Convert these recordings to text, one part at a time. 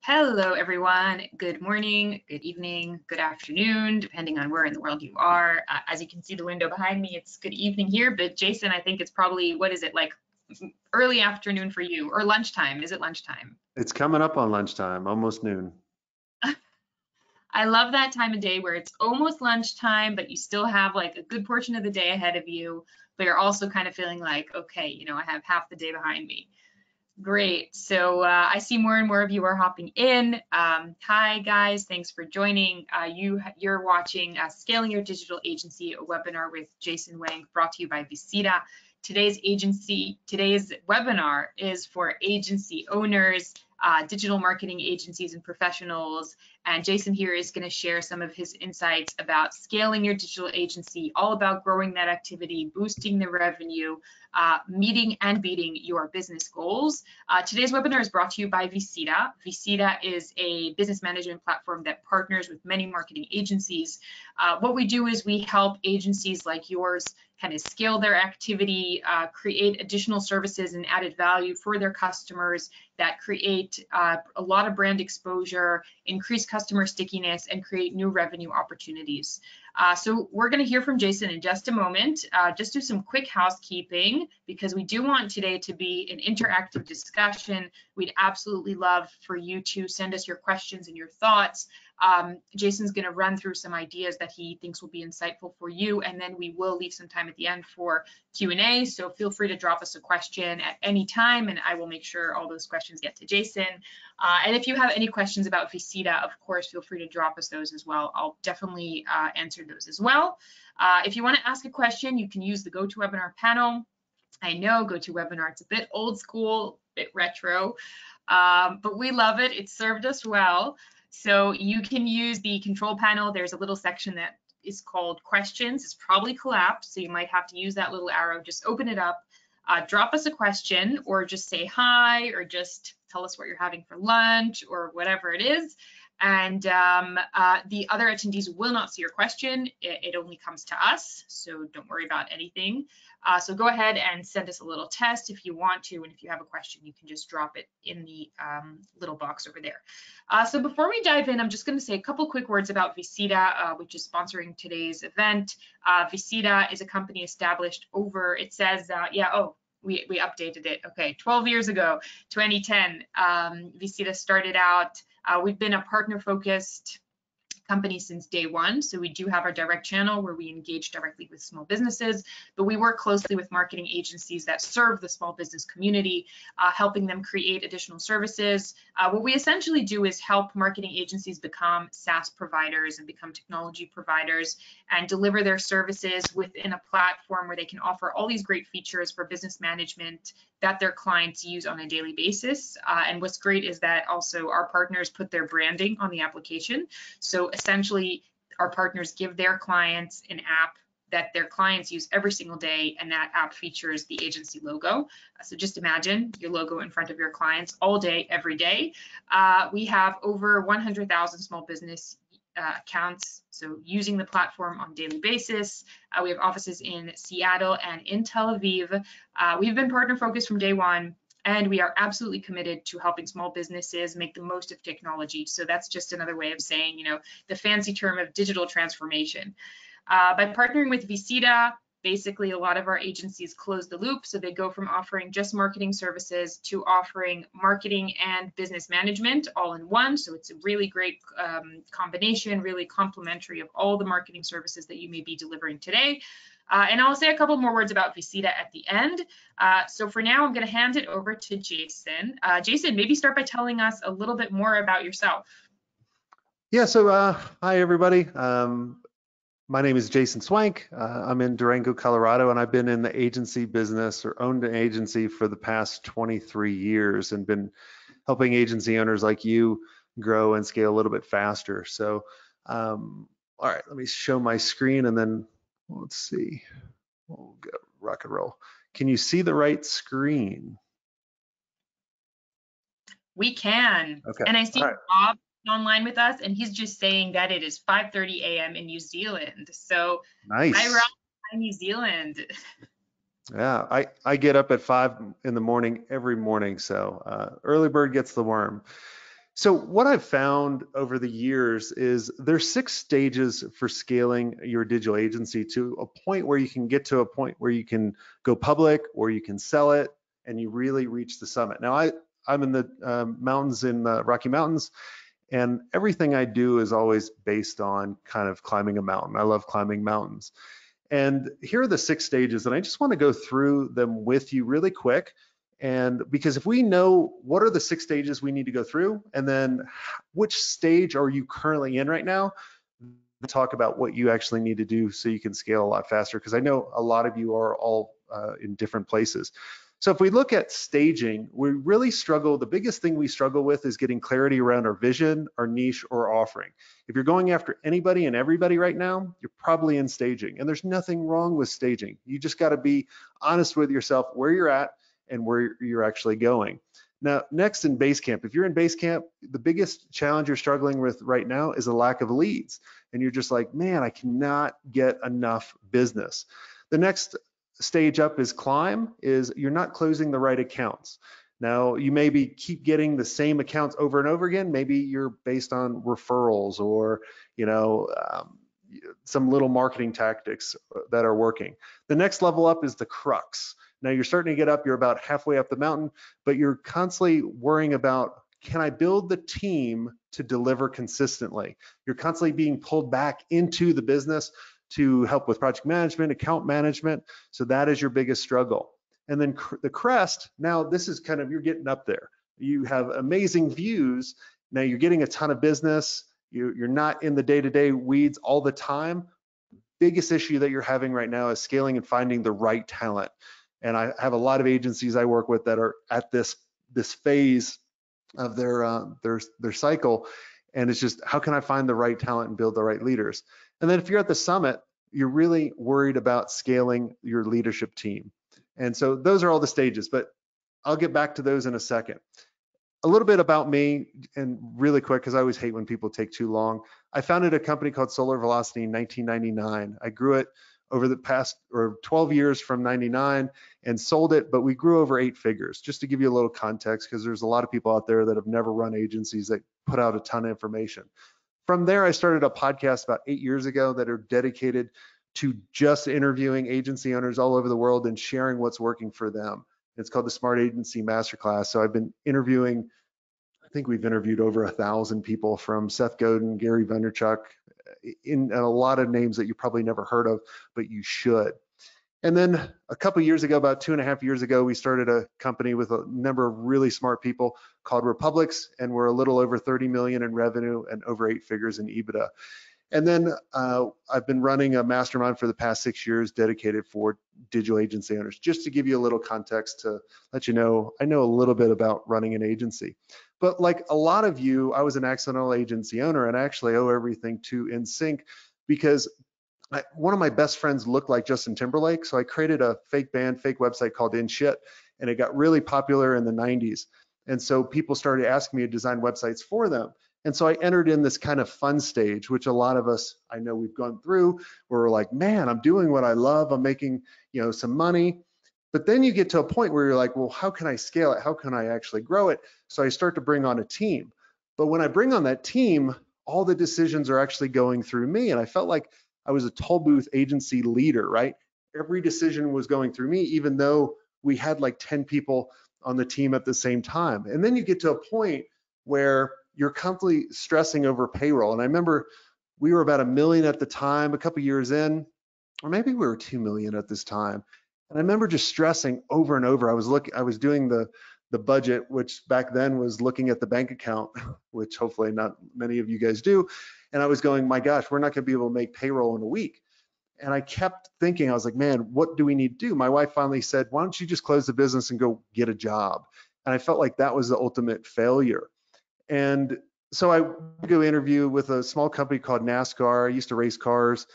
Hello, everyone. Good morning, good evening, good afternoon, depending on where in the world you are. As you can see the window behind me, it's good evening here, but Jason, I think it's probably, what is it, like early afternoon for you, or lunchtime? Is it lunchtime? It's coming up on lunchtime, almost noon. I love that time of day where it's almost lunchtime, but you still have like a good portion of the day ahead of you, but you're also kind of feeling like, okay, I have half the day behind me. Great. So I see more and more of you are hopping in. Hi, guys. Thanks for joining. You're watching Scaling Your Digital Agency, a webinar with Jason Wang, brought to you by Visita. Today's webinar is for agency owners, digital marketing agencies and professionals. And Jason here is going to share some of his insights about scaling your digital agency, all about growing that activity, boosting the revenue, meeting and beating your business goals. Today's webinar is brought to you by Visita. Visita is a business management platform that partners with many marketing agencies. What we do is we help agencies like yours kind of scale their activity, create additional services and added value for their customers that create a lot of brand exposure, increase customer stickiness, and create new revenue opportunities. So we're going to hear from Jason in just a moment. Just do some quick housekeeping because we do want today to be an interactive discussion. We'd absolutely love for you to send us your questions and your thoughts. Jason's going to run through some ideas that he thinks will be insightful for you, and then we will leave some time at the end for Q&A. So feel free to drop us a question at any time, and I will make sure all those questions get to Jason. And if you have any questions about Visita, of course, feel free to drop us those as well. I'll definitely answer those as well. If you want to ask a question, you can use the GoToWebinar panel. I know GoToWebinar, it's a bit old school, a bit retro, but we love it. It served us well. So you can use the control panel. There's a little section that is called questions. It's probably collapsed, so you might have to use that little arrow. Just open it up, drop us a question, or just say hi, or just tell us what you're having for lunch, or whatever it is. And the other attendees will not see your question. It only comes to us, so don't worry about anything. So go ahead and send us a little test if you want to, and if you have a question, you can just drop it in the little box over there. So before we dive in, I'm just going to say a couple quick words about Visita, which is sponsoring today's event. Visita is a company established over, it says, we updated it. Okay, 12 years ago, 2010, Visita started out. We've been a partner-focused company since day one. So we do have our direct channel where we engage directly with small businesses, but we work closely with marketing agencies that serve the small business community, helping them create additional services. What we essentially do is help marketing agencies become SaaS providers and become technology providers and deliver their services within a platform where they can offer all these great features for business management that their clients use on a daily basis. And what's great is that also our partners put their branding on the application. So essentially, our partners give their clients an app that their clients use every single day, and that app features the agency logo. So just imagine your logo in front of your clients all day, every day. We have over 100,000 small business accounts, so using the platform on a daily basis. We have offices in Seattle and in Tel Aviv. We've been partner focused from day one, and we are absolutely committed to helping small businesses make the most of technology. So that's just another way of saying, the fancy term of digital transformation. By partnering with Visita, basically a lot of our agencies close the loop. So they go from offering just marketing services to offering marketing and business management all in one. So it's a really great combination, really complementary of all the marketing services that you may be delivering today. And I'll say a couple more words about Visita at the end. So for now, I'm going to hand it over to Jason. Jason, maybe start by telling us a little bit more about yourself. Yeah, so hi, everybody. My name is Jason Swank. I'm in Durango, Colorado, and I've been in the agency business or owned an agency for the past 23 years and been helping agency owners like you grow and scale a little bit faster. So, all right, let me show my screen and then let's see. We'll go rock and roll. Can you see the right screen? We can. Okay. And I see Bob online with us, and he's just saying that it is 5:30 a.m. in New Zealand. So nice. Hi, New Zealand. Yeah, I get up at 5 in the morning every morning. So early bird gets the worm. So what I've found over the years is there's 6 stages for scaling your digital agency to a point where you can get to a point where you can go public or you can sell it and you really reach the summit. Now I'm in the mountains in the Rocky Mountains, and everything I do is always based on kind of climbing a mountain. I love climbing mountains. And here are the 6 stages, and I just want to go through them with you really quick. And because if we know what are the 6 stages we need to go through, and then which stage are you currently in right now, talk about what you actually need to do so you can scale a lot faster. Because I know a lot of you are all in different places. So if we look at staging, we really struggle. The biggest thing we struggle with is getting clarity around our vision, our niche, or offering. If you're going after anybody and everybody right now, you're probably in staging. And there's nothing wrong with staging. You just got to be honest with yourself where you're at and where you're actually going. Now, next in Basecamp, if you're in Basecamp, the biggest challenge you're struggling with right now is a lack of leads. And you're just like, man, I cannot get enough business. The next stage up is climb, is you're not closing the right accounts. Now, you maybe keep getting the same accounts over and over again. Maybe you're based on referrals or, some little marketing tactics that are working. The next level up is the crux. Now you're starting to get up, you're about halfway up the mountain, but you're constantly worrying about, can I build the team to deliver consistently? You're constantly being pulled back into the business to help with project management, account management. So that is your biggest struggle. And then the crest, now this is kind of, you're getting up there. You have amazing views. Now you're getting a ton of business. You're not in the day-to-day weeds all the time. Biggest issue that you're having right now is scaling and finding the right talent. And I have a lot of agencies I work with that are at this phase of their cycle. And it's just, how can I find the right talent and build the right leaders? And then if you're at the summit, you're really worried about scaling your leadership team. And so those are all the stages, but I'll get back to those in a second. A little bit about me, and really quick, because I always hate when people take too long. I founded a company called Solar Velocity in 1999. I grew it over the past 12 years from 99 and sold it, but we grew over 8 figures. Just to give you a little context, because there's a lot of people out there that have never run agencies that put out a ton of information. From there, I started a podcast about 8 years ago that are dedicated to just interviewing agency owners all over the world and sharing what's working for them. It's called the Smart Agency Masterclass. So I've been interviewing, I think we've interviewed over 1,000 people, from Seth Godin, Gary Vaynerchuk, in a lot of names that you probably never heard of, but you should. And then a couple of years ago, about 2.5 years ago, we started a company with a number of really smart people called Republics, and we're a little over 30 million in revenue and over 8 figures in EBITDA. And then I've been running a mastermind for the past 6 years dedicated for digital agency owners. Just to give you a little context to let you know, I know a little bit about running an agency. But like a lot of you, I was an accidental agency owner, and I actually owe everything to InSync, because one of my best friends looked like Justin Timberlake. So I created a fake band, fake website called InShit, and it got really popular in the 90s. And so people started asking me to design websites for them. And so I entered in this kind of fun stage, which a lot of us, I know we've gone through, where we're like, man, I'm doing what I love. I'm making, some money. But then you get to a point where you're like, well, how can I scale it? How can I actually grow it? So I start to bring on a team. But when I bring on that team, all the decisions are actually going through me. And I felt like I was a toll booth agency leader, right? Every decision was going through me, even though we had like 10 people on the team at the same time. And then you get to a point where you're constantly stressing over payroll. And I remember we were about 1 million at the time, a couple years in, or maybe we were 2 million at this time. And I remember just stressing over and over. I was doing the budget, which back then was looking at the bank account, which hopefully not many of you guys do. And I was going, my gosh, we're not gonna be able to make payroll in a week. And I kept thinking, I was like, man, what do we need to do? My wife finally said, why don't you just close the business and go get a job? And I felt like that was the ultimate failure. And so I go interview with a small company called NASCAR. I used to race cars.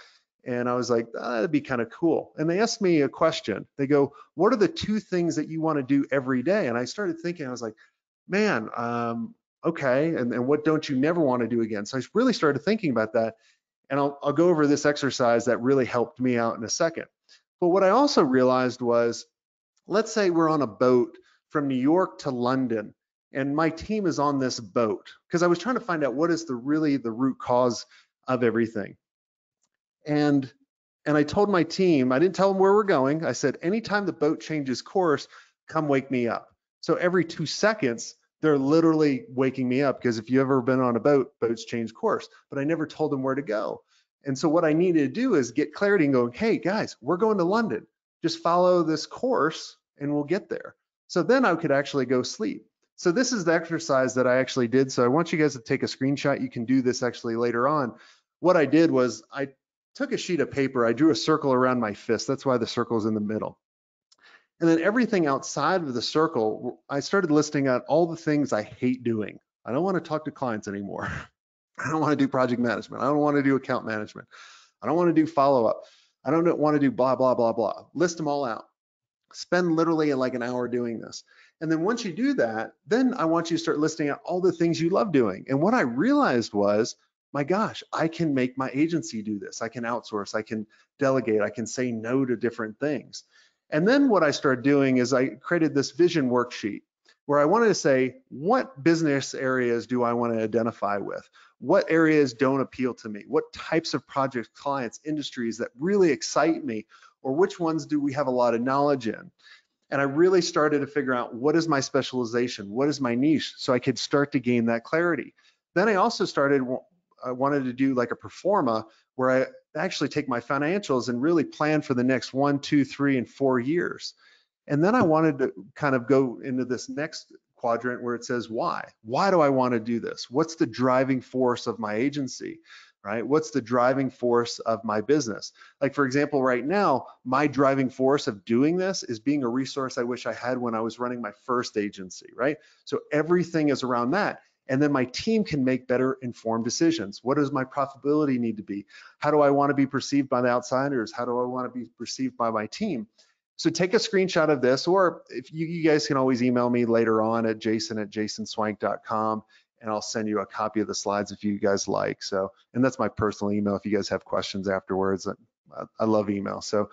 And I was like, that'd be kind of cool. And they asked me a question. They go, what are the 2 things that you want to do every day? And I started thinking, I was like, man, okay. And what don't you never want to do again? So I really started thinking about that. And I'll go over this exercise that really helped me out in a second. But what I also realized was, let's say we're on a boat from New York to London, And my team is on this boat because I was trying to find out what is really the root cause of everything. And I told my team, I didn't tell them where we're going. I said, anytime the boat changes course, come wake me up. So every 2 seconds, they're literally waking me up, because if you've ever been on a boat, boats change course. But I never told them where to go. And so what I needed to do is get clarity and go, hey guys, we're going to London. Just follow this course and we'll get there. So then I could actually go sleep. So this is the exercise that I actually did. So I want you guys to take a screenshot. You can do this actually later on. What I did was I took a sheet of paper, I drew a circle around my fist. That's why the circle is in the middle. And then everything outside of the circle, I started listing out all the things I hate doing. I don't want to talk to clients anymore. I don't want to do project management. I don't want to do account management. I don't want to do follow-up. I don't want to do blah, blah, blah, blah. List them all out. Spend literally like an hour doing this. And then once you do that, then I want you to start listing out all the things you love doing. And what I realized was, my gosh, I can make my agency do this. I can outsource, I can delegate, I can say no to different things. And then what I started doing is I created this vision worksheet where I wanted to say, what business areas do I want to identify with? What areas don't appeal to me? What types of projects, clients, industries that really excite me? Or which ones do we have a lot of knowledge in? And I really started to figure out, what is my specialization? What is my niche? So I could start to gain that clarity. Then I also I wanted to do like a pro forma where I actually take my financials and really plan for the next 1, 2, 3, and 4 years. And then I wanted to kind of go into this next quadrant where it says, why? Why do I want to do this? What's the driving force of my agency, right? What's the driving force of my business? Like, for example, right now, my driving force of doing this is being a resource I wish I had when I was running my first agency, right? So everything is around that. And then my team can make better informed decisions. What does my profitability need to be? How do I want to be perceived by the outsiders? How do I want to be perceived by my team? So take a screenshot of this, or if you guys can always email me later on at jason@jasonswank.com, and I'll send you a copy of the slides if you guys like. So, and that's my personal email if you guys have questions afterwards. I love email, so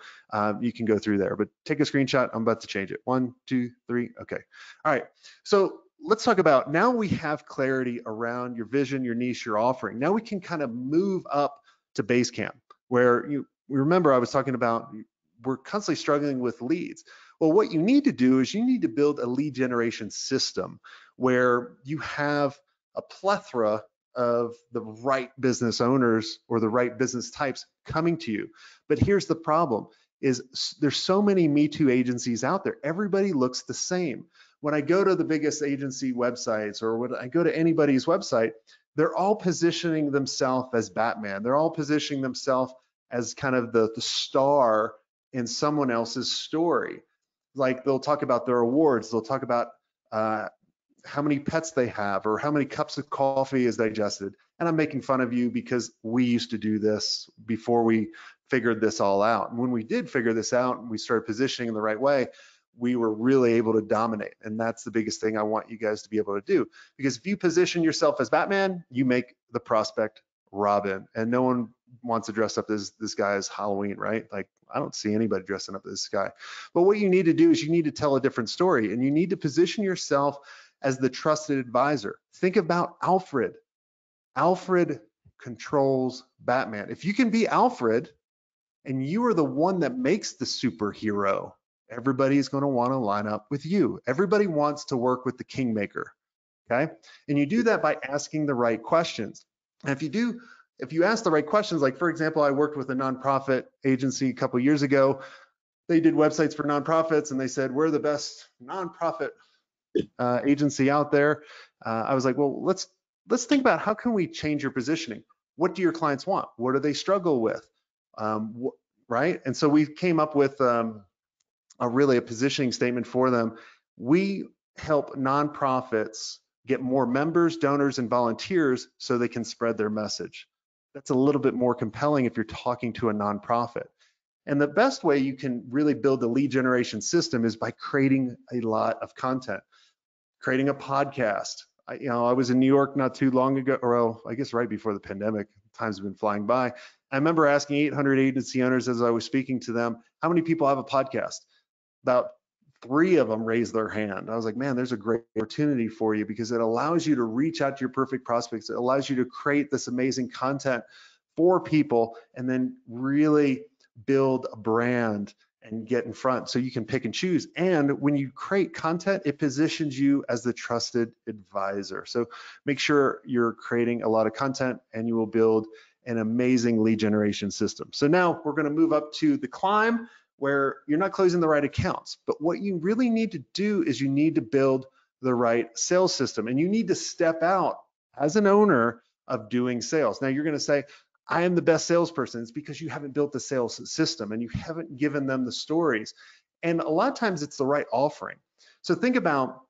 you can go through there. But take a screenshot. I'm about to change it. 1, 2, 3. Okay. All right. So let's talk about, now we have clarity around your vision, your niche, your offering. Now we can kind of move up to Basecamp, where you remember I was talking about we're constantly struggling with leads. Well, what you need to do is you need to build a lead generation system where you have a plethora of the right business owners or the right business types coming to you. But here's the problem, is there's so many Me Too agencies out there. Everybody looks the same. When I go to the biggest agency websites, or when I go to anybody's website, they're all positioning themselves as Batman. They're all positioning themselves as kind of the star in someone else's story. Like, they'll talk about their awards, they'll talk about how many pets they have, or how many cups of coffee is digested. And I'm making fun of you because we used to do this before we figured this all out. And when we did figure this out and we started positioning in the right way, we were really able to dominate. And that's the biggest thing I want you guys to be able to do. Because if you position yourself as Batman, you make the prospect Robin. And no one wants to dress up as this guy as Halloween, right? Like, I don't see anybody dressing up as this guy. But what you need to do is you need to tell a different story, and you need to position yourself as the trusted advisor. Think about Alfred. Alfred controls Batman. If you can be Alfred and you are the one that makes the superhero, everybody's going to want to line up with you. Everybody wants to work with the kingmaker, okay? And you do that by asking the right questions. And if you ask the right questions, like, for example, I worked with a nonprofit agency a couple of years ago. They did websites for nonprofits, and they said, we're the best nonprofit agency out there. I was like, well, let's think about, how can we change your positioning? What do your clients want? What do they struggle with? Right? And so we came up with a positioning statement for them. We help nonprofits get more members, donors, and volunteers so they can spread their message. That's a little bit more compelling if you're talking to a nonprofit. And the best way you can really build a lead generation system is by creating a lot of content, creating a podcast. I was in New York not too long ago, or I guess right before the pandemic. Time's been flying by. I remember asking 800 agency owners as I was speaking to them, how many people have a podcast? About 3 of them raised their hand. I was like, man, there's a great opportunity for you because it allows you to reach out to your perfect prospects. It allows you to create this amazing content for people and then really build a brand and get in front so you can pick and choose. And when you create content, it positions you as the trusted advisor. So make sure you're creating a lot of content and you will build an amazing lead generation system. So now we're going to move up to the climb where you're not closing the right accounts. But what you really need to do is you need to build the right sales system, and you need to step out as an owner of doing sales. Now you're going to say, I am the best salesperson. It's because you haven't built the sales system and you haven't given them the stories. And a lot of times it's the right offering. So think about,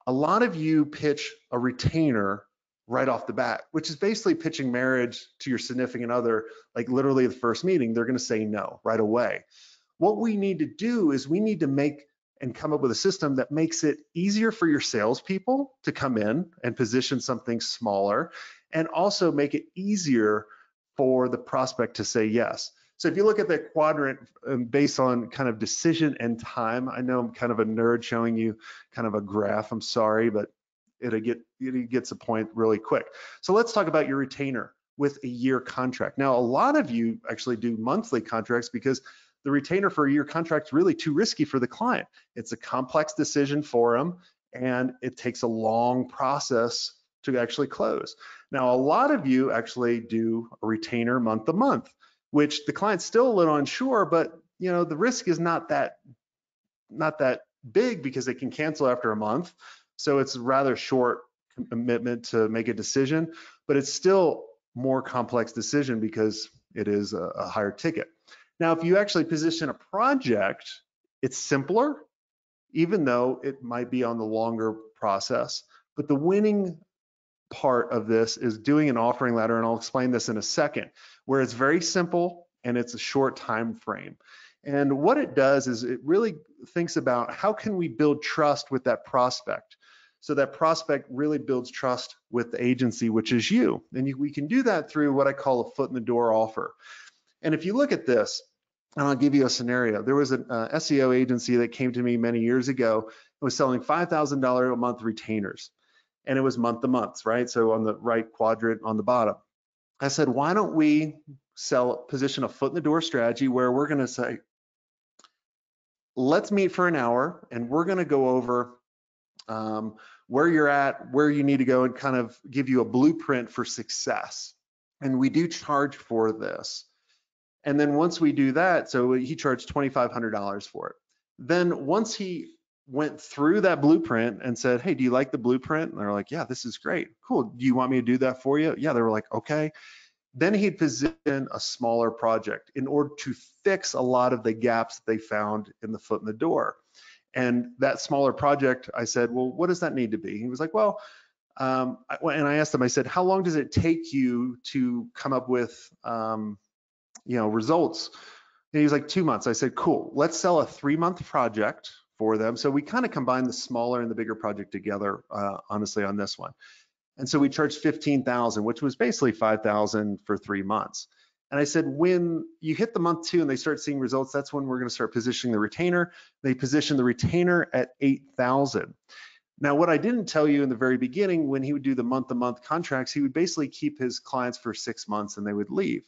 a lot of you pitch a retainer right off the bat, which is basically pitching marriage to your significant other, like literally the first meeting, they're going to say no right away. What we need to do is we need to make and come up with a system that makes it easier for your salespeople to come in and position something smaller, and also make it easier for the prospect to say yes. So if you look at that quadrant based on kind of decision and time, I know I'm kind of a nerd showing you kind of a graph, I'm sorry, but it gets a point really quick. So let's talk about your retainer with a year contract. Now, a lot of you actually do monthly contracts because the retainer for a year contract is really too risky for the client. It's a complex decision for them, and it takes a long process to actually close. Now, a lot of you actually do a retainer month to month, which the client's still a little unsure, but you know, the risk is not that big because they can cancel after a month. So it's a rather short commitment to make a decision, but it's still more complex decision because it is a higher ticket. Now, if you actually position a project, it's simpler, even though it might be on the longer process. But the winning part of this is doing an offering ladder, and I'll explain this in a second, where it's very simple and it's a short time frame. And what it does is it really thinks about how can we build trust with that prospect. So that prospect really builds trust with the agency, which is you. And we can do that through what I call a foot in the door offer. And if you look at this, and I'll give you a scenario. There was an SEO agency that came to me many years ago and was selling $5,000 a month retainers. And it was month to month, right? So on the right quadrant on the bottom. I said, why don't we position a foot in the door strategy where we're going to say, let's meet for an hour and we're going to go over where you're at, where you need to go, and kind of give you a blueprint for success. And we do charge for this. And then once we do that, so he charged $2,500 for it. Then once he went through that blueprint and said, hey, do you like the blueprint? And they're like, yeah, this is great. Cool. Do you want me to do that for you? Yeah, they were like, okay. Then he'd position a smaller project in order to fix a lot of the gaps that they found in the foot in the door. And that smaller project, I said, well, what does that need to be? He was like, well, and I asked him, I said, how long does it take you to come up with, results? And he was like, 2 months. I said, cool, let's sell a 3-month project for them. So we kind of combined the smaller and the bigger project together, honestly, on this one. And so we charged $15,000, which was basically $5,000 for 3 months. And I said, when you hit the month 2 and they start seeing results, that's when we're going to start positioning the retainer. They position the retainer at $8,000. Now, what I didn't tell you in the very beginning, when he would do the month-to-month contracts, he would basically keep his clients for 6 months and they would leave,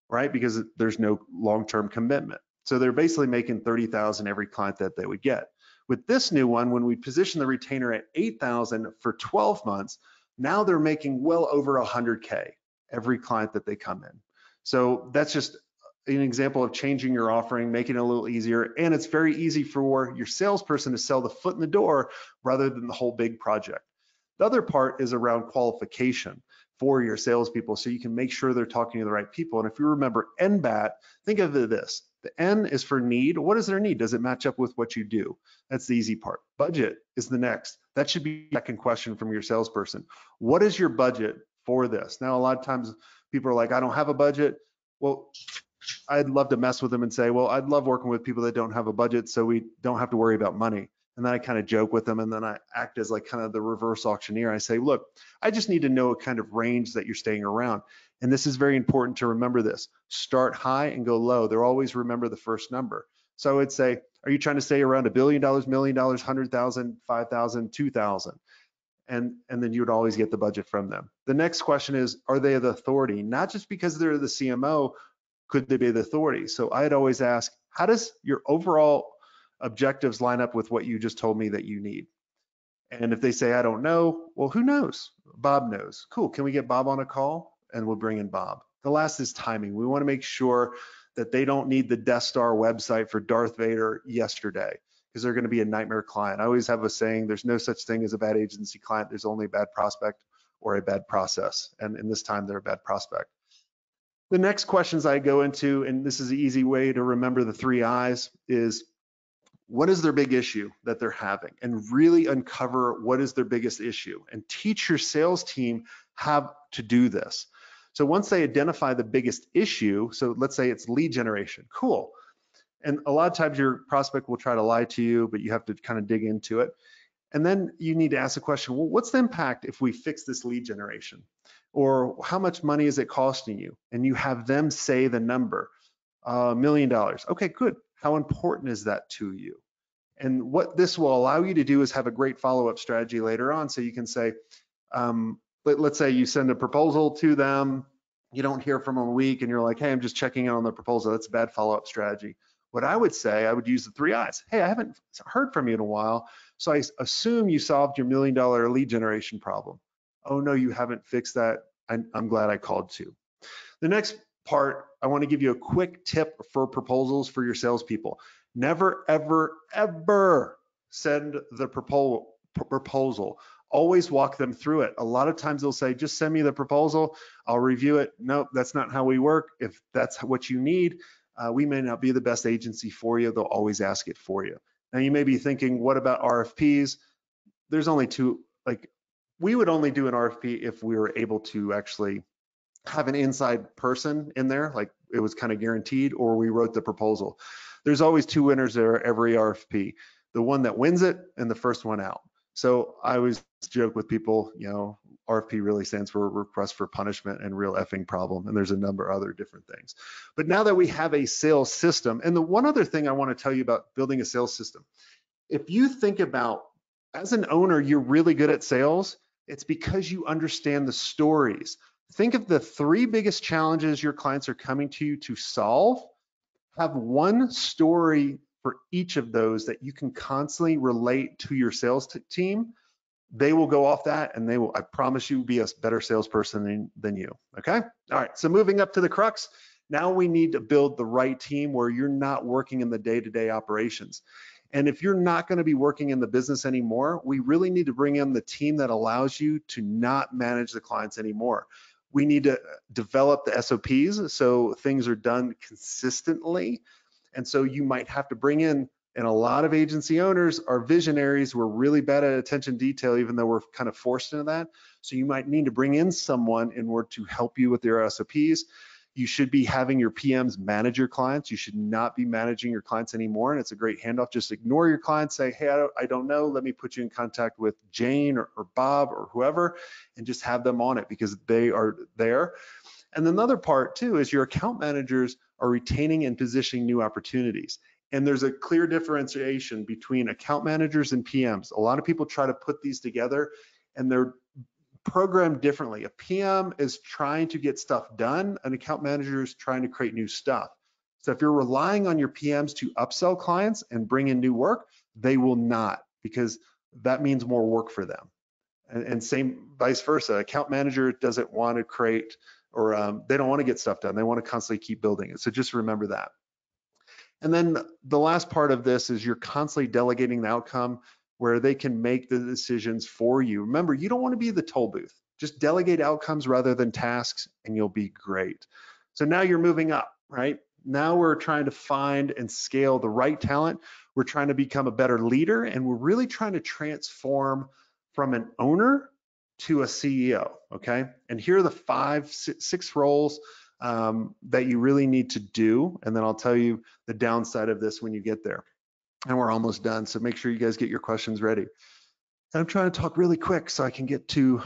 right? Because there's no long-term commitment. So they're basically making $30,000 every client that they would get. With this new one, when we position the retainer at $8,000 for 12 months, now they're making well over $100K every client that they come in. So that's just an example of changing your offering, making it a little easier. And it's very easy for your salesperson to sell the foot in the door rather than the whole big project. The other part is around qualification for your salespeople, so you can make sure they're talking to the right people. And if you remember NBAT, think of it this. The N is for need. What is their need? Does it match up with what you do? That's the easy part. Budget is the next. That should be the second question from your salesperson. What is your budget for this? Now, a lot of times people are like, I don't have a budget. Well, I'd love to mess with them and say, well, I'd love working with people that don't have a budget so we don't have to worry about money. And then I kind of joke with them, and then I act as like kind of the reverse auctioneer. I say, look, I just need to know what kind of range that you're staying around. And this is very important to remember this. Start high and go low. They'll always remember the first number. So I would say, Are you trying to stay around $1 billion, $1 million, 100,000, 5,000, 2,000? And then you would always get the budget from them. The next question is, are they the authority? Not just because they're the CMO, could they be the authority? So I'd always ask, how does your overall objectives line up with what you just told me that you need? And if they say, I don't know, well, who knows? Bob knows. Cool, can we get Bob on a call? And we'll bring in Bob. The last is timing. We want to make sure that they don't need the Death Star website for Darth Vader yesterday, because they're going to be a nightmare client. I always have a saying, there's no such thing as a bad agency client. There's only a bad prospect or a bad process. And in this time, they're a bad prospect. The next questions I go into, and this is an easy way to remember the 3 I's, is what is their big issue that they're having, and really uncover what is their biggest issue and teach your sales team how to do this. So once they identify the biggest issue, so let's say it's lead generation, cool. And a lot of times your prospect will try to lie to you, but you have to kind of dig into it. And then you need to ask the question, well, what's the impact if we fix this lead generation? Or how much money is it costing you? And you have them say the number, $1 million. Okay, good. How important is that to you? And what this will allow you to do is have a great follow-up strategy later on. So you can say, let's say you send a proposal to them, you don't hear from them a week, and you're like, hey, I'm just checking in on the proposal. That's a bad follow-up strategy. What I would say, I would use the 3 I's. Hey, I haven't heard from you in a while, so I assume you solved your $1 million lead generation problem. Oh no, you haven't fixed that. I'm glad I called too. The next part, I want to give you a quick tip for proposals for your salespeople. Never, ever, ever send the proposal. Always walk them through it. A lot of times they'll say, just send me the proposal, I'll review it. Nope, that's not how we work. If that's what you need, we may not be the best agency for you. They'll always ask it for you. Now you may be thinking, what about RFPs? There's only 2, like we would only do an RFP if we were able to actually have an inside person in there, like it was kind of guaranteed, or we wrote the proposal. There's always 2 winners there every RFP, the one that wins it and the first one out. So I always joke with people, you know, RFP really stands for request for punishment and real effing problem. And there's a number of other different things. But now that we have a sales system, and the one other thing I want to tell you about building a sales system, if you think about, as an owner, you're really good at sales, it's because you understand the stories. Think of the 3 biggest challenges your clients are coming to you to solve. Have one story for each of those that you can constantly relate to your sales team. They will go off that, and they will, I promise you, be a better salesperson than you, okay? All right, so moving up to the crux, now we need to build the right team where you're not working in the day-to-day operations. And if you're not going to be working in the business anymore, we really need to bring in the team that allows you to not manage the clients anymore. We need to develop the SOPs so things are done consistently. And so you might have to bring in, and a lot of agency owners are visionaries. We're really bad at attention detail, even though we're kind of forced into that. So you might need to bring in someone in order to help you with your SOPs. You should be having your PMs manage your clients. You should not be managing your clients anymore. And it's a great handoff. Just ignore your clients, say, hey, I don't know. Let me put you in contact with Jane or Bob or whoever, and just have them on it because they are there. And another part too is your account managers are retaining and positioning new opportunities. And there's a clear differentiation between account managers and PMs. A lot of people try to put these together, and they're programmed differently. A PM is trying to get stuff done. An account manager is trying to create new stuff. So if you're relying on your PMs to upsell clients and bring in new work, they will not, because that means more work for them. And same vice versa. Account manager doesn't want to create, or they don't want to get stuff done. They want to constantly keep building it. So just remember that. And then the last part of this is you're constantly delegating the outcome where they can make the decisions for you. Remember, you don't want to be the toll booth. Just delegate outcomes rather than tasks, and you'll be great. So now you're moving up, right? Now we're trying to find and scale the right talent. We're trying to become a better leader, and we're really trying to transform from an owner to a CEO, okay? And here are the 6 roles that you really need to do. And then I'll tell you the downside of this when you get there. And we're almost done, so make sure you guys get your questions ready. And I'm trying to talk really quick so I can get to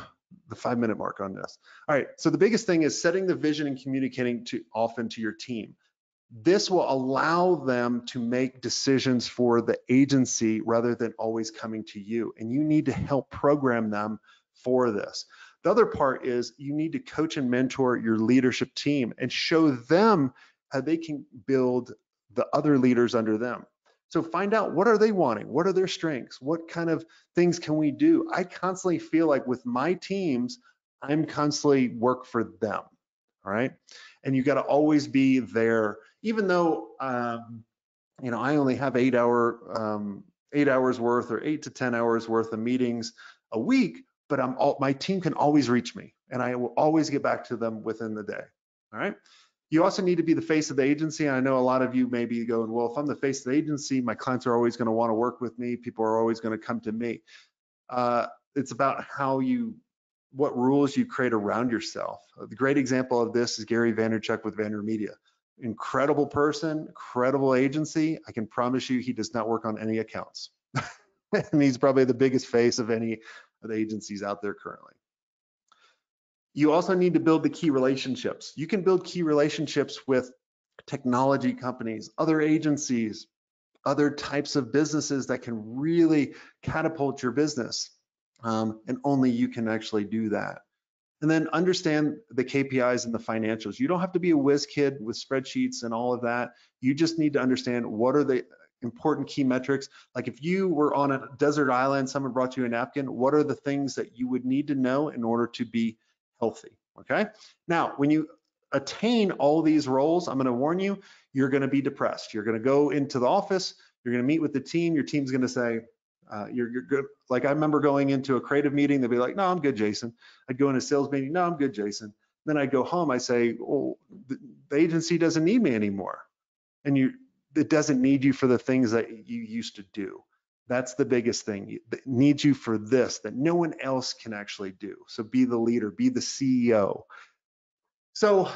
the 5-minute mark on this. All right, so the biggest thing is setting the vision and communicating often to your team. This will allow them to make decisions for the agency rather than always coming to you. And you need to help program them for this. The other part is you need to coach and mentor your leadership team and show them how they can build the other leaders under them. So find out, what are they wanting? What are their strengths? What kind of things can we do? I constantly feel like with my teams, I'm constantly work for them. All right. And you got to always be there, even though, you know, I only have 8 hours worth or 8 to 10 hours worth of meetings a week, but my team can always reach me and I will always get back to them within the day. All right. You also need to be the face of the agency. And I know a lot of you may be going, well, if I'm the face of the agency, my clients are always going to want to work with me. People are always going to come to me. It's about what rules you create around yourself. The great example of this is Gary Vaynerchuk with VaynerMedia. Incredible person, incredible agency. I can promise you he does not work on any accounts. And he's probably the biggest face of any of the agencies out there currently. You also need to build the key relationships. You can build key relationships with technology companies, other agencies, other types of businesses that can really catapult your business. And only you can actually do that. And then understand the KPIs and the financials. You don't have to be a whiz kid with spreadsheets and all of that. You just need to understand what are the important key metrics. Like if you were on a desert island, someone brought you a napkin, what are the things that you would need to know in order to be healthy, okay? Now, when you attain all these roles, I'm gonna warn you, you're gonna be depressed. You're gonna go into the office, you're gonna meet with the team, your team's gonna say, you're good. Like I remember going into a creative meeting, they'd be like, no, I'm good, Jason. I'd go in a sales meeting, no, I'm good, Jason. Then I'd go home, I say, oh, the agency doesn't need me anymore. And it doesn't need you for the things that you used to do. That's the biggest thing. It needs you for this that no one else can actually do. So be the leader, be the CEO. So,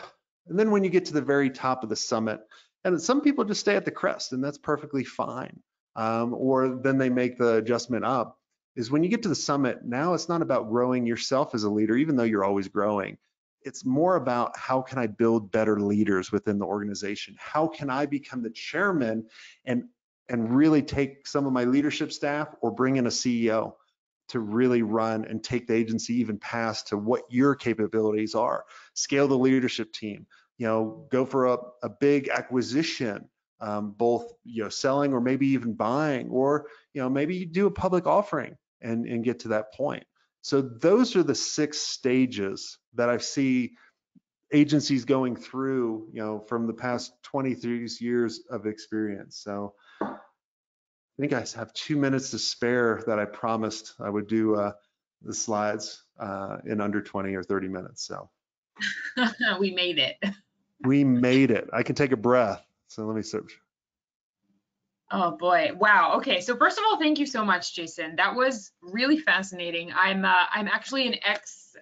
and then when you get to the very top of the summit, and some people just stay at the crest, and that's perfectly fine. Or then they make the adjustment up, is when you get to the summit, now it's not about growing yourself as a leader, even though you're always growing. It's more about how can I build better leaders within the organization? How can I become the chairman and really take some of my leadership staff or bring in a CEO to really run and take the agency even past to what your capabilities are? Scale the leadership team, you know, go for a big acquisition. Both, you know, selling or maybe even buying, or, you know, maybe you do a public offering and get to that point. So those are the 6 stages that I see agencies going through, you know, from the past 23 years of experience. So I think I have 2 minutes to spare that I promised I would do the slides in under 20 or 30 minutes. So We made it. We made it. I can take a breath. So let me search. Oh boy. Wow. Okay. So first of all, thank you so much, Jason. That was really fascinating. I'm actually an ex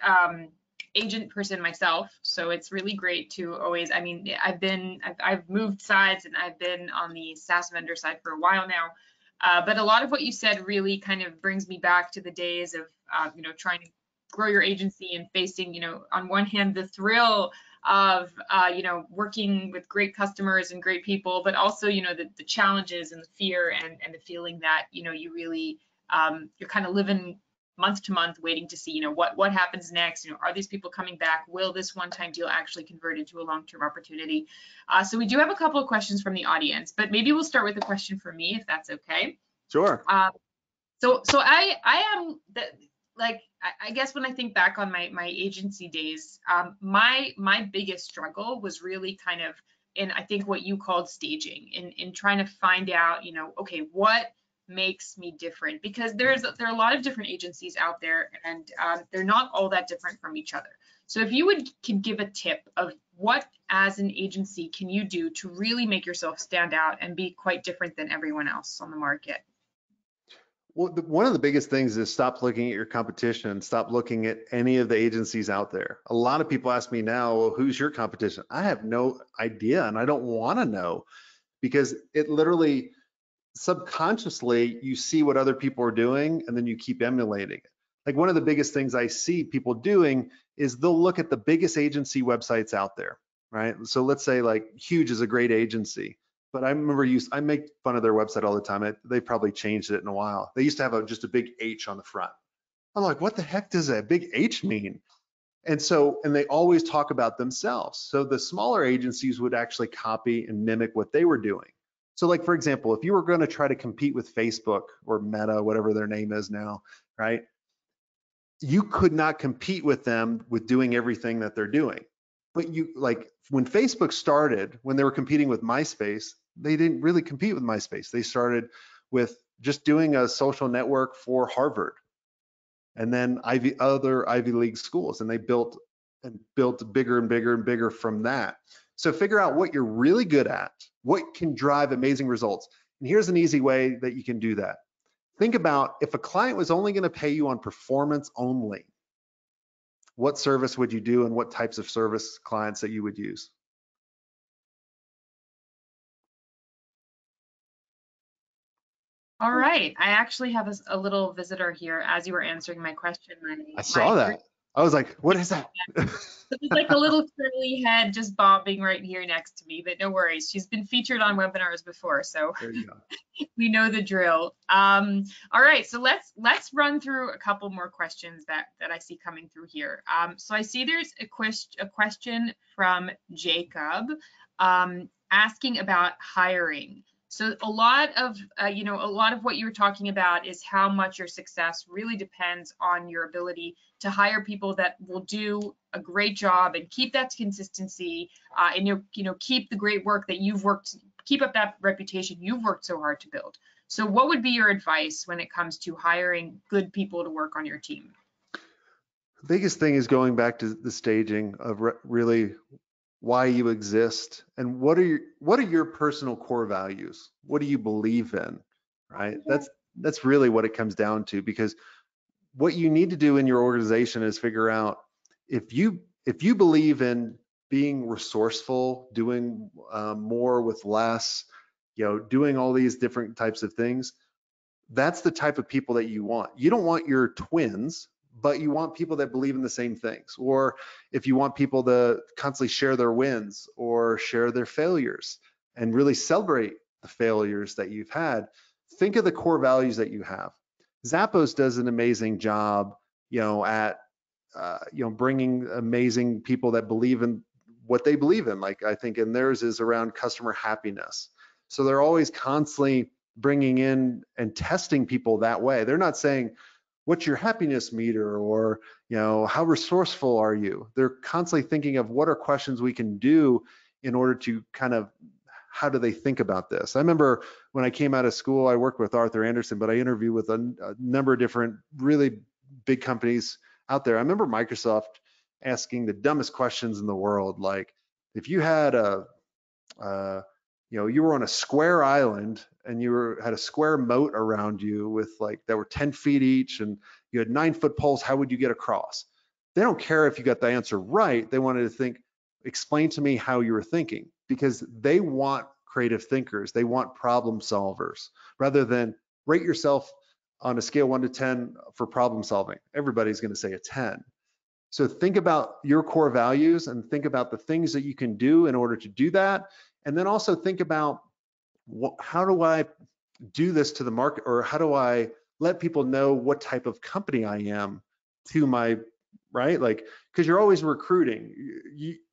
agent person myself, so it's really great to always, I mean, I've moved sides and I've been on the SaaS vendor side for a while now. But a lot of what you said really kind of brings me back to the days of you know, trying to grow your agency and facing, you know, on one hand, the thrill of you know, working with great customers and great people, but also, you know, the challenges and the fear and the feeling that, you know, you really you're kind of living month to month waiting to see, you know, what happens next. You know, are these people coming back? Will this one-time deal actually convert into a long-term opportunity? So we do have a couple of questions from the audience, but maybe we'll start with a question for me, if that's okay. Sure. So I am like, I guess when I think back on my agency days, my biggest struggle was really kind of in, I think, what you called staging, in trying to find out, you know, okay, what makes me different? Because there are a lot of different agencies out there, and they're not all that different from each other. So if you can give a tip of what, as an agency, can you do to really make yourself stand out and be quite different than everyone else on the market? Well, one of the biggest things is stop looking at your competition, stop looking at any of the agencies out there. A lot of people ask me now, well, who's your competition? I have no idea, and I don't want to know, because it literally, subconsciously, you see what other people are doing and then you keep emulating it. Like one of the biggest things I see people doing is they'll look at the biggest agency websites out there. right? So let's say like Huge is a great agency, but I remember I make fun of their website all the time. They probably changed it in a while. They used to have just a big H on the front. I'm like, what the heck does that big H mean? And they always talk about themselves. So the smaller agencies would actually copy and mimic what they were doing. So like, for example, if you were going to try to compete with Facebook or Meta, whatever their name is now, right? You could not compete with them with doing everything that they're doing. But like when Facebook started, when they were competing with MySpace, they didn't really compete with MySpace. They started with just doing a social network for Harvard and then other Ivy League schools, and they built bigger and bigger and bigger from that. So figure out what you're really good at, what can drive amazing results. And here's an easy way that you can do that. Think about if a client was only going to pay you on performance only, what service would you do and what types of service clients that you would use? All right. I actually have a little visitor here as you were answering my question. I saw that. I was like, what is that? There's like a little curly head just bobbing right here next to me, but no worries. She's been featured on webinars before, so There you go. we know the drill. All right, so let's run through a couple more questions that I see coming through here. So I see there's a question from Jacob asking about hiring. So a lot of what you're talking about is how much your success really depends on your ability to hire people that will do a great job and keep that consistency, and keep the great work that keep up that reputation you've worked so hard to build. So what would be your advice when it comes to hiring good people to work on your team? The biggest thing is going back to the staging of really why you exist and what are your personal core values? What do you believe in, right? That's really what it comes down to, because what you need to do in your organization is figure out if you believe in being resourceful, doing more with less, doing all these different types of things. That's the type of people that you want. You don't want your twins, but you want people that believe in the same things. Or if you want people to constantly share their wins or share their failures and really celebrate the failures that you've had, think of the core values that you have. Zappos does an amazing job, at bringing amazing people that believe in what they believe in. Like I think in theirs is around customer happiness. So they're always constantly bringing in and testing people that way. They're not saying, what's your happiness meter, or how resourceful are you? They're constantly thinking of what are questions we can do in order to kind of, how do they think about this? I remember when I came out of school, I worked with Arthur Andersen, but I interviewed with a number of different really big companies out there. I remember Microsoft asking the dumbest questions in the world, like if you had you were on a square island and you had a square moat around you with that were 10 feet each and you had 9-foot poles, how would you get across? They don't care if you got the answer right. They wanted to explain to me how you were thinking, because they want creative thinkers. They want problem solvers rather than rate yourself on a scale 1 to 10 for problem solving. Everybody's going to say a 10. So think about your core values and think about the things that you can do in order to do that. And then also think about how do I do this to the market, or how do I let people know what type of company I am to my, right? Like, because you're always recruiting.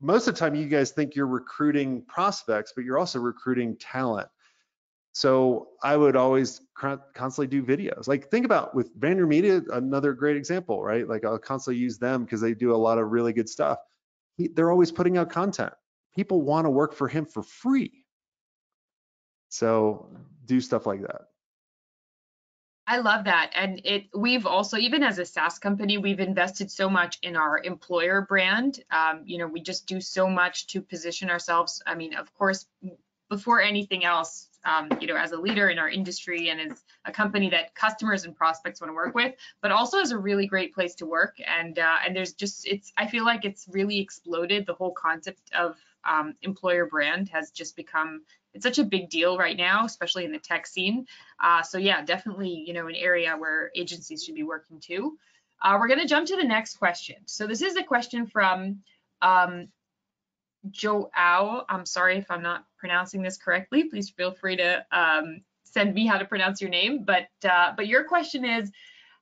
Most of the time you guys think you're recruiting prospects, but you're also recruiting talent. So I would always constantly do videos. Like think about with VaynerMedia, another great example, right? Like I'll constantly use them because they do a lot of really good stuff. They're always putting out content. People want to work for him for free. So do stuff like that. I love that. And we've also, even as a SaaS company, we've invested so much in our employer brand. We just do so much to position ourselves. I mean, of course, before anything else, as a leader in our industry and as a company that customers and prospects want to work with, but also as a really great place to work. And there's just, I feel like it's really exploded. The whole concept of employer brand has just become, it's such a big deal right now, especially in the tech scene. So yeah, definitely, an area where agencies should be working too. We're going to jump to the next question. So this is a question from Joao, I'm sorry if I'm not pronouncing this correctly. Please feel free to send me how to pronounce your name. But your question is,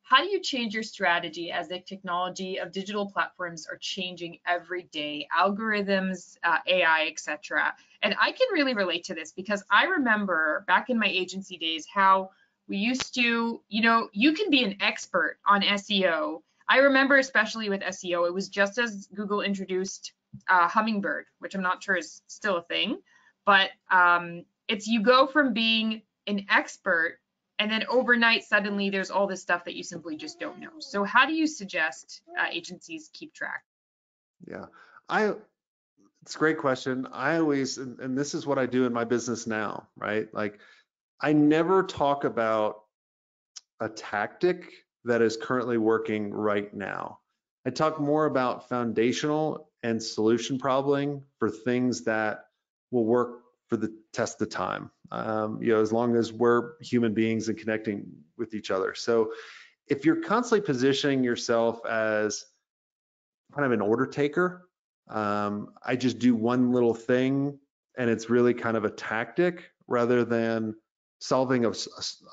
how do you change your strategy as the technology of digital platforms are changing every day, algorithms, AI, etc.? And I can really relate to this because I remember back in my agency days how we used to, you can be an expert on SEO. I remember especially with SEO, it was just as Google introduced Hummingbird, which I'm not sure is still a thing, but it's you go from being an expert and then overnight suddenly there's all this stuff that you simply just don't know. So how do you suggest agencies keep track? Yeah, it's a great question. I always, and this is what I do in my business now, right? Like, I never talk about a tactic that is currently working right now. I talk more about foundational and solution probleming for things that will work for the test of time, as long as we're human beings and connecting with each other. So if you're constantly positioning yourself as kind of an order taker, I just do one little thing and it's really kind of a tactic rather than solving a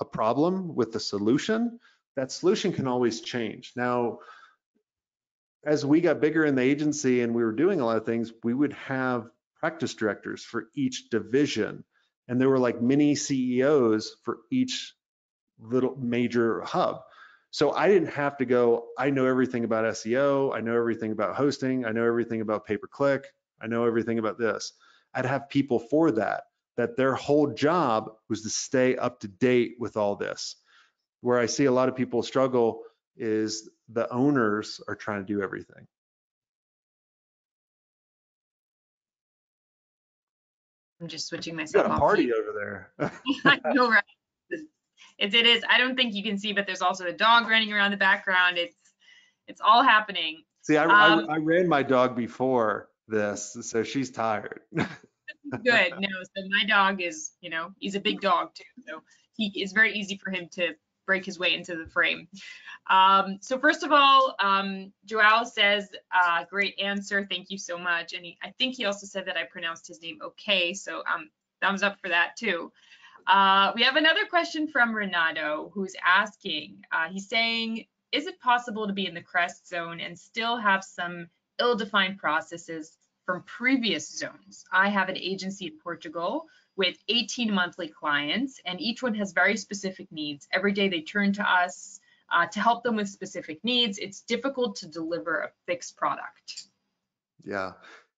problem with the solution. That solution can always change. Now, as we got bigger in the agency and we were doing a lot of things, we would have practice directors for each division. And there were like mini CEOs for each little major hub. So I didn't have to go, I know everything about SEO, I know everything about hosting, I know everything about pay-per-click, I know everything about this. I'd have people for that their whole job was to stay up to date with all this. Where I see a lot of people struggle is the owners are trying to do everything. I'm just switching You myself got a off party mute. over there. I know, right? It is. I don't think you can see, but there's also a dog running around the background. It's all happening. See, I ran my dog before this, so she's tired. Good. No, so my dog is, he's a big dog too. So it's very easy for him to break his way into the frame. So first of all, Joao says, great answer. Thank you so much. And I think he also said that I pronounced his name okay. So thumbs up for that too. We have another question from Renato who's asking, he's saying, is it possible to be in the crest zone and still have some ill-defined processes from previous zones? I have an agency in Portugal with 18 monthly clients, and each one has very specific needs. Every day they turn to us to help them with specific needs. It's difficult to deliver a fixed product. Yeah,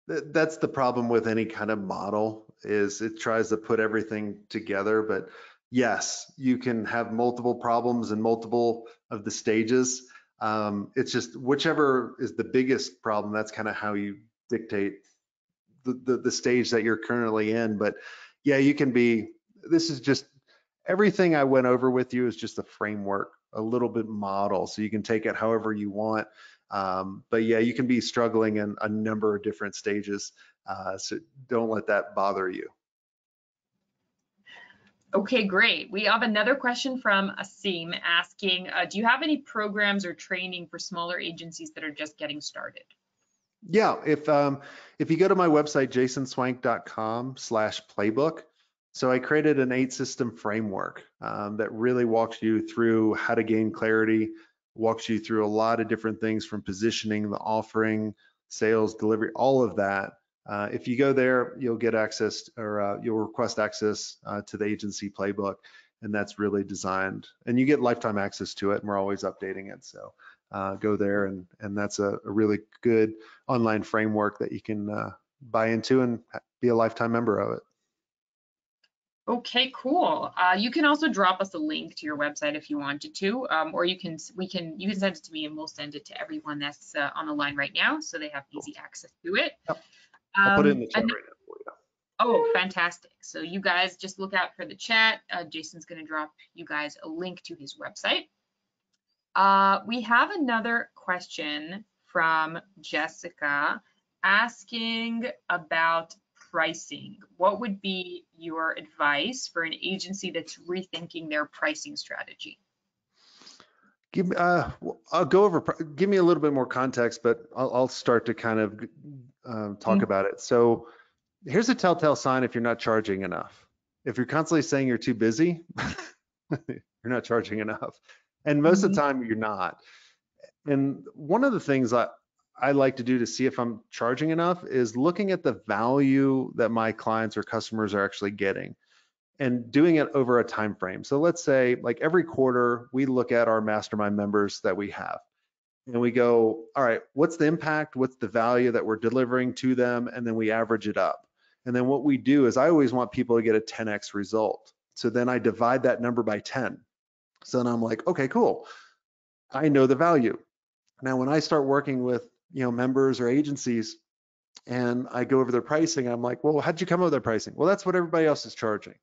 that's the problem with any kind of model, is it tries to put everything together. But yes, you can have multiple problems in multiple of the stages. It's just whichever is the biggest problem, that's kind of how you dictate the stage that you're currently in. But yeah, you can be, this is just, everything I went over with you is just a framework, a little bit model, so you can take it however you want. But yeah, you can be struggling in a number of different stages, so don't let that bother you. Okay, great. We have another question from Asim asking, do you have any programs or training for smaller agencies that are just getting started? Yeah, if you go to my website, jasonswank.com/playbook, so I created an 8-system framework that really walks you through how to gain clarity, walks you through a lot of different things from positioning, the offering, sales, delivery, all of that. If you go there, you'll get access, or you'll request access to the agency playbook, and that's really designed, and you get lifetime access to it, and we're always updating it. So go there, and that's a really good online framework that you can buy into and be a lifetime member of it. Okay, cool. You can also drop us a link to your website if you wanted to, or you can send it to me and we'll send it to everyone that's on the line right now, so they have easy access to it. Yep. I'll put it in the chat right now for you. Oh, fantastic. So you guys just look out for the chat. Jason's going to drop you guys a link to his website. We have another question from Jessica asking about pricing. What would be your advice for an agency that's rethinking their pricing strategy? I'll go over, give me a little bit more context, but I'll start to kind of talk about it. So here's a telltale sign if you're not charging enough. If you're constantly saying you're too busy, you're not charging enough. And most of the time you're not. And one of the things I like to do to see if I'm charging enough is looking at the value that my clients or customers are actually getting and doing it over a time frame. So let's say like every quarter we look at our mastermind members that we have and we go, all right, what's the impact? What's the value that we're delivering to them? And then we average it up. And then what we do is I always want people to get a 10x result. So then I divide that number by 10. So then I'm like, okay, cool. I know the value. Now, when I start working with, members or agencies and I go over their pricing, I'm like, well, how'd you come up with their pricing? Well, that's what everybody else is charging.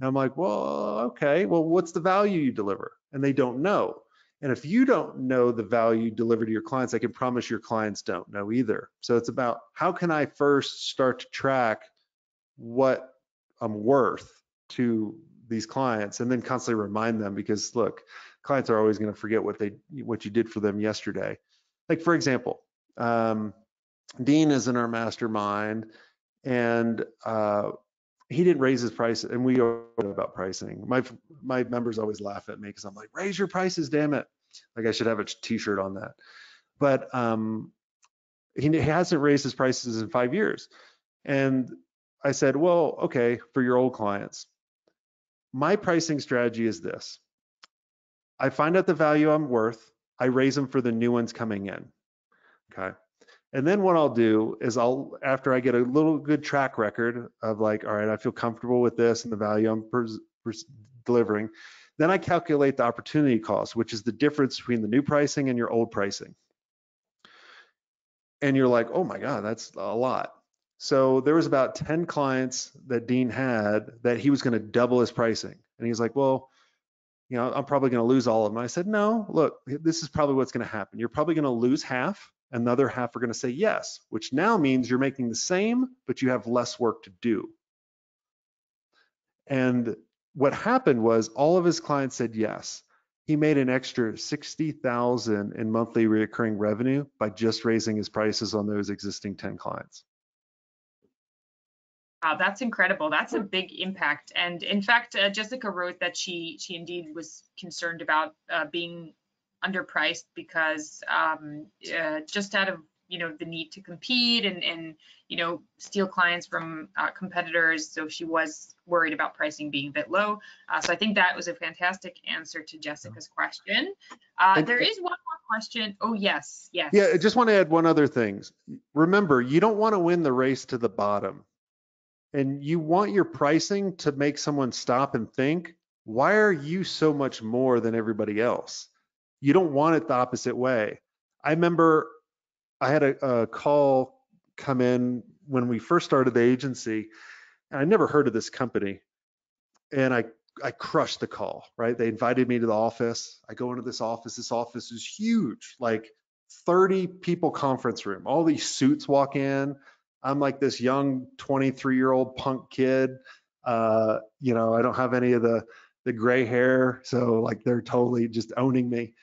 And I'm like, well, okay, well, what's the value you deliver? And they don't know. And if you don't know the value you deliver to your clients, I can promise your clients don't know either. So it's about how can I first start to track what I'm worth to these clients and then constantly remind them, because look, clients are always going to forget what you did for them yesterday. Like for example, Dean is in our mastermind and he didn't raise his price, and we are about pricing. My members always laugh at me because I'm like, raise your prices, damn it. Like I should have a t-shirt on that. But he hasn't raised his prices in 5 years. And I said, well, okay, for your old clients, my pricing strategy is this. I find out the value I'm worth. I raise them for the new ones coming in. Okay. And then what I'll do is after I get a little good track record of like, all right, I feel comfortable with this and the value I'm delivering, then I calculate the opportunity cost, which is the difference between the new pricing and your old pricing. And you're like, oh my God, that's a lot. So there was about 10 clients that Dean had that he was going to double his pricing. And he's like, well, I'm probably going to lose all of them. I said, no, look, this is probably what's going to happen. You're probably going to lose half. And the other half are going to say yes, which now means you're making the same, but you have less work to do. And what happened was all of his clients said yes. He made an extra $60,000 in monthly recurring revenue by just raising his prices on those existing 10 clients. Wow, that's incredible. That's a big impact. And in fact, Jessica wrote that she indeed was concerned about being underpriced because just out of the need to compete and steal clients from competitors. So she was worried about pricing being a bit low. So I think that was a fantastic answer to Jessica's question. There is one more question. Oh, yes. Yeah, I just want to add one other thing. Remember, you don't want to win the race to the bottom. And you want your pricing to make someone stop and think, why are you so much more than everybody else? You don't want it the opposite way. I remember I had a call come in when we first started the agency, and I never heard of this company. And I crushed the call, right? They invited me to the office. I go into this office. This office is huge, like 30 people conference room. All these suits walk in. I'm like this young 23-year-old punk kid. I don't have any of the gray hair. So like they're totally just owning me.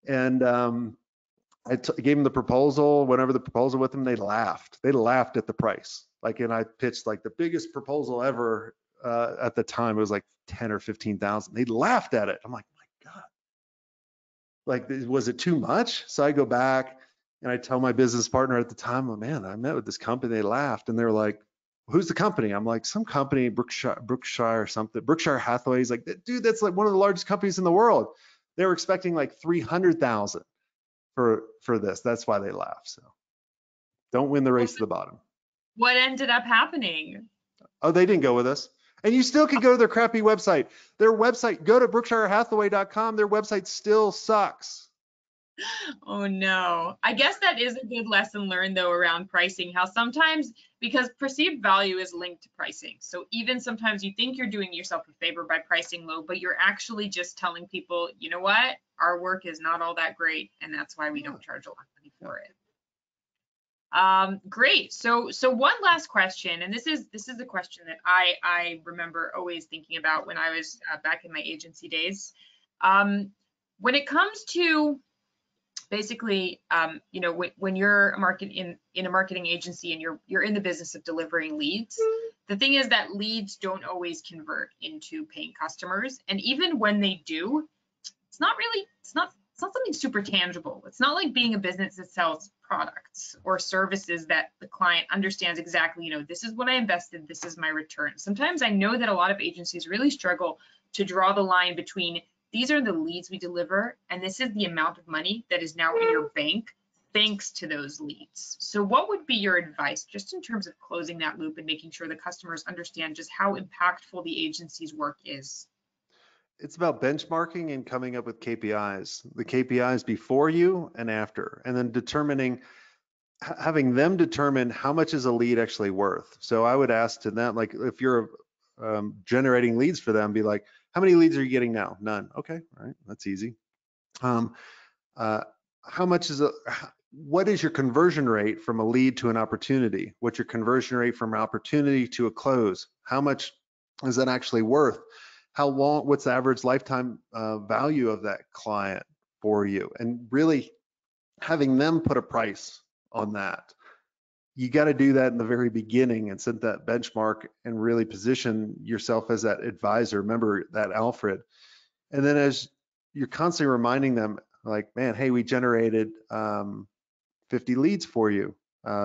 And I gave them the proposal. Went over the proposal with them. They laughed. They laughed at the price. And I pitched like the biggest proposal ever at the time. It was like 10 or 15,000. They laughed at it. I'm like, my God. Like, was it too much? So I go back and I tell my business partner at the time, oh man, I met with this company. They laughed and they're like, who's the company? I'm like, some company, Brookshire or something. Berkshire Hathaway. He's like, dude, that's like one of the largest companies in the world. They were expecting like 300,000 for this. That's why they laughed. So don't win the race to the bottom. What ended up happening? Oh, they didn't go with us. And you still can go to their crappy website. Their website, go to BerkshireHathaway.com. Their website still sucks. Oh no. I guess that is a good lesson learned though around pricing, how sometimes, because perceived value is linked to pricing. So even sometimes you think you're doing yourself a favor by pricing low, but you're actually just telling people, you know what, our work is not all that great. And that's why we don't charge a lot of money for it. Great. So one last question, and this is a question that I remember always thinking about when I was back in my agency days. When it comes to basically, you know, when you're in a marketing agency and you're in the business of delivering leads, the thing is that leads don't always convert into paying customers, and even when they do, it's not something super tangible. It's not like being a business that sells products or services that the client understands exactly, you know, this is what I invested, this is my return. Sometimes I know that a lot of agencies really struggle to draw the line between these are the leads we deliver and this is the amount of money that is now in your bank thanks to those leads. So what would be your advice just in terms of closing that loop and making sure the customers understand just how impactful the agency's work is? It's about benchmarking and coming up with KPIs, the KPIs before you and after, and then having them determine how much is a lead actually worth. So I would ask to them, like, if you're generating leads for them, be like, how many leads are you getting now? None. Okay, all right, that's easy. What is your conversion rate from a lead to an opportunity? What's your conversion rate from an opportunity to a close? How much is that actually worth? How long, what's the average lifetime value of that client for you? And really having them put a price on that. You got to do that in the very beginning and set that benchmark and really position yourself as that advisor. Remember that Alfred. And then as you're constantly reminding them, like, man, hey, we generated 50 leads for you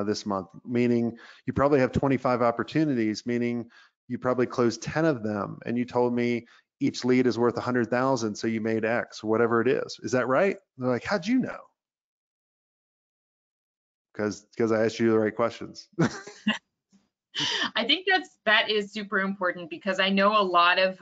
this month, meaning you probably have 25 opportunities, meaning you probably closed 10 of them, and you told me each lead is worth 100,000, so you made X, whatever it is. Is that right? And they're like, how'd you know? Because I asked you the right questions. I think that is super important because I know a lot of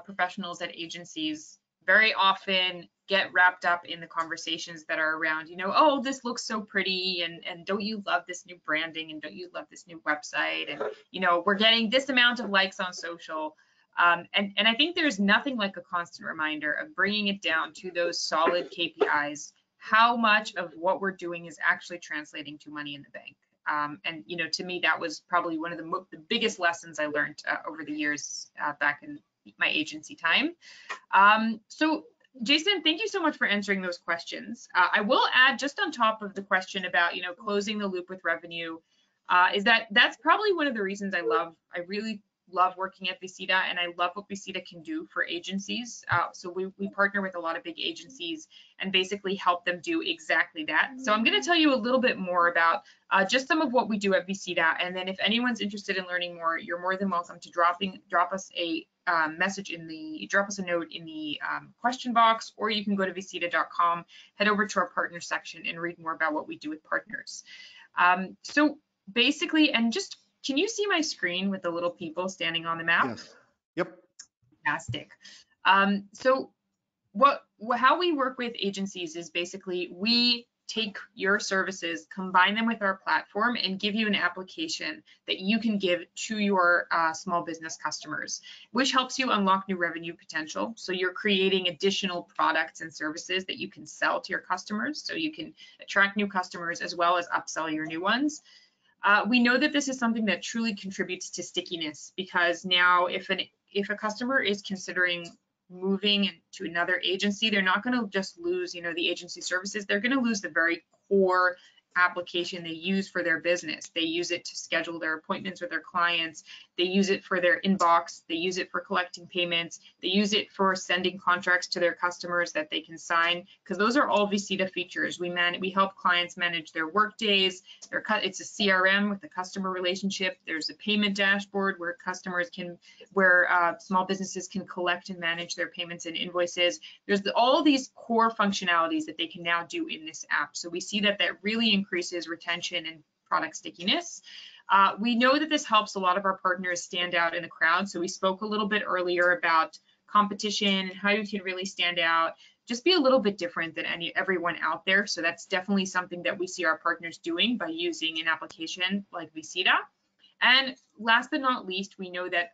professionals at agencies very often get wrapped up in the conversations that are around, you know, oh, this looks so pretty, and don't you love this new branding, and don't you love this new website, and you know, we're getting this amount of likes on social. And I think there's nothing like a constant reminder of bringing it down to those solid KPIs, how much of what we're doing is actually translating to money in the bank. And you know, to me, that was probably one of the biggest lessons I learned over the years back in my agency time. So Jason, thank you so much for answering those questions. I will add just on top of the question about, you know, closing the loop with revenue, is that's probably one of the reasons I really love working at Visita, and I love what Visita can do for agencies. So we partner with a lot of big agencies and basically help them do exactly that. So I'm going to tell you a little bit more about just some of what we do at Visita, and then if anyone's interested in learning more, you're more than welcome to drop us a drop us a note in the question box, or you can go to visita.com, head over to our partner section and read more about what we do with partners. So basically, and just, can you see my screen with the little people standing on the map? Yes. Yep. Fantastic. So how we work with agencies is basically we take your services, combine them with our platform, and give you an application that you can give to your small business customers, which helps you unlock new revenue potential. So you're creating additional products and services that you can sell to your customers, so you can attract new customers as well as upsell your new ones. We know that this is something that truly contributes to stickiness, because now if a customer is considering moving to another agency, they're not going to just lose, you know, the agency services. They're going to lose the very core application they use for their business. They use it to schedule their appointments with their clients. They use it for their inbox. They use it for collecting payments. They use it for sending contracts to their customers that they can sign, because those are all Visita features. We help clients manage their work days. It's a CRM with the customer relationship. There's a payment dashboard where small businesses can collect and manage their payments and invoices. There's all these core functionalities that they can now do in this app. So we see that really increases retention and product stickiness. We know that this helps a lot of our partners stand out in the crowd. So we spoke a little bit earlier about competition and how you can really stand out, just be a little bit different than everyone out there. So that's definitely something that we see our partners doing by using an application like Visita. And last but not least, we know that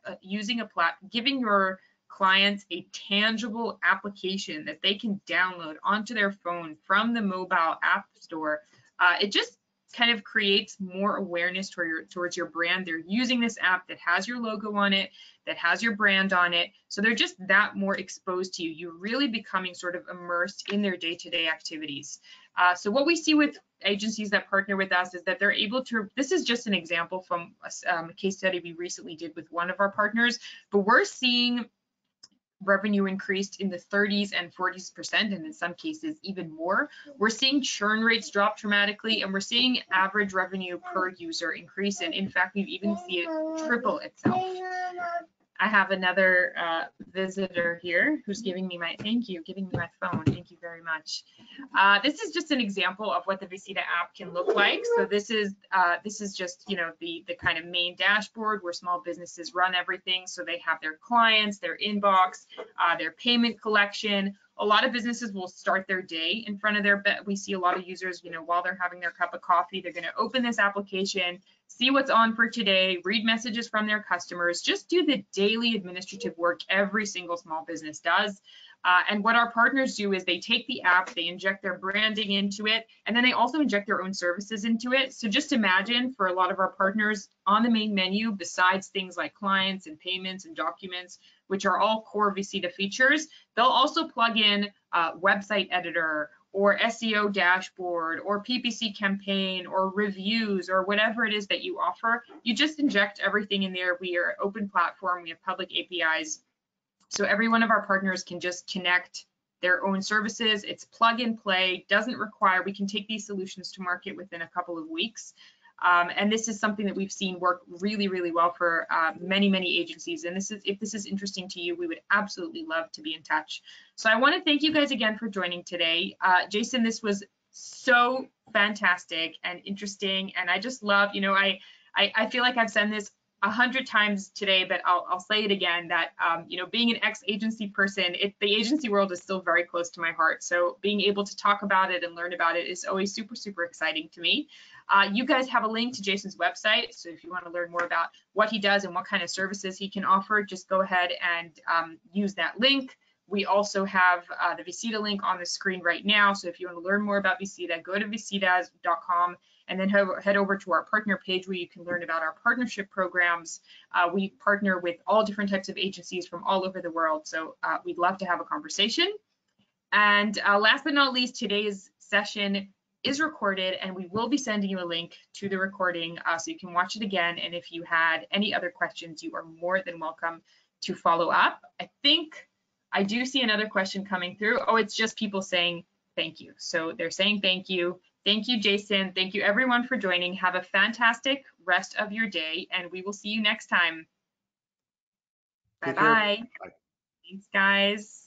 giving your clients a tangible application that they can download onto their phone from the mobile app store, it just kind of creates more awareness towards your brand. They're using this app that has your logo on it, that has your brand on it. So they're just that more exposed to you. You're really becoming sort of immersed in their day-to-day activities. So what we see with agencies that partner with us is that they're able to, this is just an example from a case study we recently did with one of our partners, but we're seeing revenue increased in the 30s and 40%, and in some cases even more. We're seeing churn rates drop dramatically, and we're seeing average revenue per user increase, and in fact, we've even seen it triple itself. I have another visitor here who's giving me my, thank you, giving me my phone. Thank you very much. This is just an example of what the Visita app can look like. So this is just, you know, the kind of main dashboard where small businesses run everything. So they have their clients, their inbox, their payment collection. A lot of businesses will start their day in front of their bed. We see a lot of users, you know, while they're having their cup of coffee, they're going to open this application, see what's on for today, read messages from their customers, just do the daily administrative work every single small business does. And what our partners do is they take the app, they inject their branding into it, and then they also inject their own services into it. So just imagine for a lot of our partners on the main menu, besides things like clients and payments and documents, which are all core Visita features, they'll also plug in website editor or SEO dashboard or PPC campaign or reviews or whatever it is that you offer. You just inject everything in there. We are an open platform. We have public APIs. So every one of our partners can just connect their own services. It's plug and play, doesn't require, we can take these solutions to market within a couple of weeks. And this is something that we've seen work really, really well for many, many agencies. And this is, if this is interesting to you, we would absolutely love to be in touch. So I want to thank you guys again for joining today. Jason, this was so fantastic and interesting. And I just love, you know, I feel like I've said this 100 times today, but I'll say it again that, you know, being an ex-agency person, the agency world is still very close to my heart. So being able to talk about it and learn about it is always super, super exciting to me. You guys have a link to Jason's website. So if you want to learn more about what he does and what kind of services he can offer, just go ahead and use that link. We also have the Visita link on the screen right now. So if you want to learn more about Visita, go to visitas.com and then head over to our partner page where you can learn about our partnership programs. We partner with all different types of agencies from all over the world. So we'd love to have a conversation. And last but not least, today's session is recorded and we will be sending you a link to the recording so you can watch it again. And if you had any other questions, you are more than welcome to follow up. I think I do see another question coming through. Oh, it's just people saying thank you. So they're saying thank you. Thank you, Jason. Thank you everyone for joining. Have a fantastic rest of your day and we will see you next time. Bye-bye. Thanks, guys.